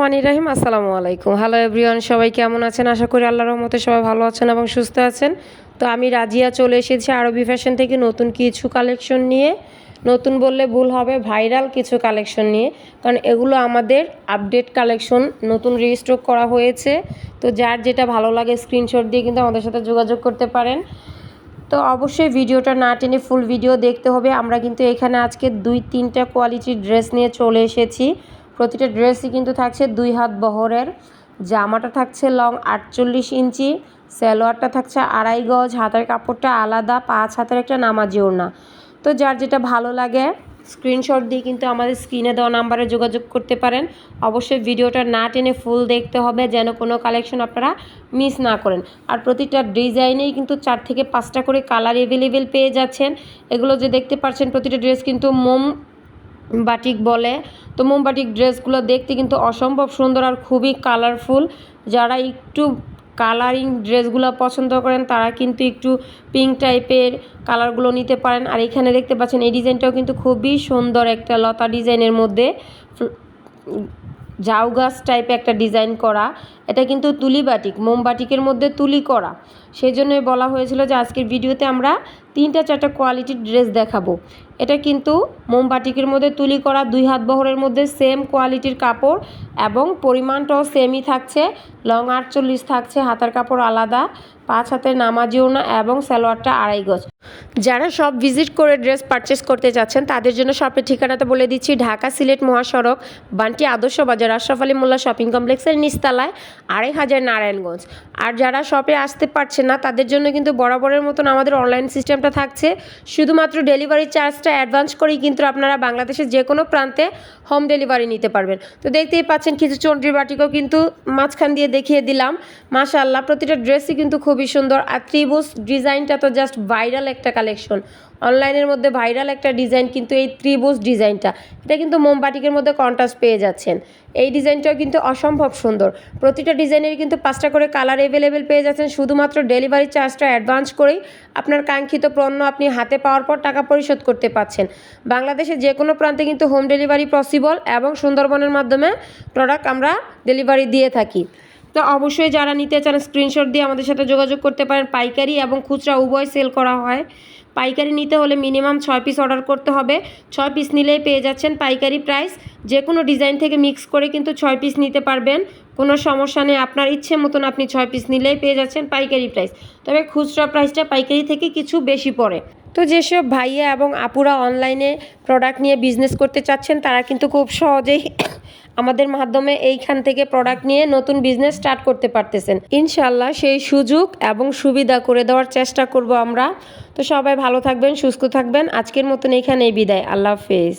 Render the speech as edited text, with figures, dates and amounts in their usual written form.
রহমানির রহিম। আসসালামু আলাইকুম। হ্যালো এভরিওয়ান, সবাই কেমন আছেন? আশা করি আল্লাহর রহমতে সবাই ভালো আছেন এবং সুস্থ আছেন। তো আমি রাজিয়া চলে এসেছি আরবি ফ্যাশন থেকে নতুন কিছু কালেকশন নিয়ে। নতুন বললে ভুল হবে, ভাইরাল কিছু কালেকশন নিয়ে, কারণ এগুলো আমাদের আপডেট কালেকশন, নতুন রিস্টক করা হয়েছে। তো যার যেটা ভালো লাগে স্ক্রিনশট দিয়ে কিন্তু আমাদের সাথে যোগাযোগ করতে পারেন। তো অবশ্যই ভিডিওটা না টেনে ফুল ভিডিও দেখতে হবে। আমরা কিন্তু এখানে আজকে 2-3টা কোয়ালিটির ড্রেস নিয়ে চলে এসেছি। প্রতিটা ড্রেসই কিন্তু থাকছে 2 হাত বহরের। জামাটা থাকছে লং 48 ইঞ্চি, সালোয়ারটা থাকছে 2.5 গজ, হাতের কাপড়টা আলাদা, 5 হাতের একটা নামাজি ওড়না। তো যার যেটা ভালো লাগে স্ক্রিনশট দিয়ে কিন্তু আমাদের স্ক্রিনে দেওয়া নাম্বারে যোগাযোগ করতে পারেন। অবশ্যই ভিডিওটা না টেনে ফুল দেখতে হবে যেন কোনো কালেকশন আপনারা মিস না করেন। আর প্রতিটা ডিজাইনেই কিন্তু 4 থেকে 5টা করে কালার অ্যাভেলেবেল পেয়ে যাচ্ছেন। এগুলো যে দেখতে পাচ্ছেন প্রতিটা ড্রেস কিন্তু মোম বাটিক বলে। তো মোম বাটিক ড্রেসগুলো দেখতে কিন্তু অসম্ভব সুন্দর আর খুবই কালারফুল। যারা একটু কালারিং ড্রেসগুলো পছন্দ করেন তারা কিন্তু একটু পিঙ্ক টাইপের কালারগুলো নিতে পারেন। আর এখানে দেখতে পাচ্ছেন এই ডিজাইনটাও কিন্তু খুবই সুন্দর, একটা লতা ডিজাইনের মধ্যে ঝাউ গাছ টাইপে একটা ডিজাইন করা। এটা কিন্তু তুলি বাটিক, মোম বাটিকের মধ্যে তুলি করা। সেই জন্যই বলা হয়েছিল যে আজকের ভিডিওতে আমরা 3-4টা কোয়ালিটির ড্রেস দেখাবো। এটা কিন্তু মোম বাটিকের মধ্যে তুলি করা, 2 হাত বহরের মধ্যে সেম কোয়ালিটির কাপড় এবং পরিমাণটাও সেমই থাকছে। লং 48 থাকছে, হাতার কাপড় আলাদা, 5 হাতের নামাজি ওড়না এবং সালোয়ারটা 2.5 গজ। যারা সব ভিজিট করে ড্রেস পারচেস করতে যাচ্ছেন তাদের জন্য শপের ঠিকানাটা বলে দিচ্ছি। ঢাকা সিলেট মহাসড়ক, বান্টি আদর্শ বাজার, আশরাফ আলী মোল্লা শপিং কমপ্লেক্সের নিচতলায়, 2500 নারায়ণগঞ্জ। আর যারা শপে আসতে পারছে না তাদের জন্য কিন্তু বরাবরের মতন আমাদের অনলাইন সিস্টেমটা থাকছে। শুধুমাত্র ডেলিভারি চার্জটা অ্যাডভান্স করেই কিন্তু আপনারা বাংলাদেশের যে কোনো প্রান্তে হোম ডেলিভারি নিতে পারবেন। তো দেখতেই পাচ্ছেন কিছু চন্ডি বাটিকও কিন্তু মাঝখান দিয়ে দেখিয়ে দিলাম। মাশাআল্লাহ, প্রতিটা ড্রেসই কিন্তু খুবই সুন্দর। আর ত্রিভুজ ডিজাইনটা তো জাস্ট ভাইরাল একটা কালেকশন, অনলাইনের মধ্যে ভাইরাল একটা ডিজাইন কিন্তু এই ত্রিভুজ ডিজাইনটা। এটা কিন্তু মোমবাটিকের মধ্যে কন্ট্রাস্ট পেয়ে যাচ্ছেন। এই ডিজাইনটাও কিন্তু অসম্ভব সুন্দর। প্রতিটা ডিজাইনের কিন্তু 5টা করে কালার অ্যাভেলেবেল পেয়ে যাচ্ছেন। শুধুমাত্র ডেলিভারি চার্জটা অ্যাডভান্স করেই আপনার কাঙ্ক্ষিত পণ্য আপনি হাতে পাওয়ার পর টাকা পরিশোধ করতে পারছেন। বাংলাদেশের যে কোনো প্রান্তে কিন্তু হোম ডেলিভারি পসিবল এবং সুন্দরবনের মাধ্যমে প্রোডাক্ট আমরা ডেলিভারি দিয়ে থাকি। তো অবশ্যই যারা নিতে চান স্ক্রিনশট দিয়ে আমাদের সাথে যোগাযোগ করতে পারেন। পাইকারি এবং খুচরা উভয় সেল করা হয়। পাইকারি নিতে হলে মিনিমাম 6 পিস অর্ডার করতে হবে। 6 পিস নিলেই পেয়ে যাচ্ছেন পাইকারি প্রাইস। যে কোনো ডিজাইন থেকে মিক্স করে কিন্তু 6 পিস নিতে পারবেন, কোনো সমস্যা নেই। আপনার ইচ্ছে মতন আপনি 6 পিস নিলেই পেয়ে যাচ্ছেন পাইকারি প্রাইস। তবে খুচরা প্রাইসটা পাইকারি থেকে কিছু বেশি পড়ে। তো যেসব ভাইয়া এবং আপুরা অনলাইনে প্রোডাক্ট নিয়ে বিজনেস করতে চাচ্ছেন তারা কিন্তু খুব সহজেই আমাদের মাধ্যমে এইখান থেকে প্রোডাক্ট নিয়ে নতুন বিজনেস স্টার্ট করতে পারতেছেন। ইনশাল্লাহ সেই সুযোগ এবং সুবিধা করে দেওয়ার চেষ্টা করব আমরা। তো সবাই ভালো থাকবেন, সুস্থ থাকবেন। আজকের মতন এইখানেই বিদায়। আল্লাহ হাফেজ।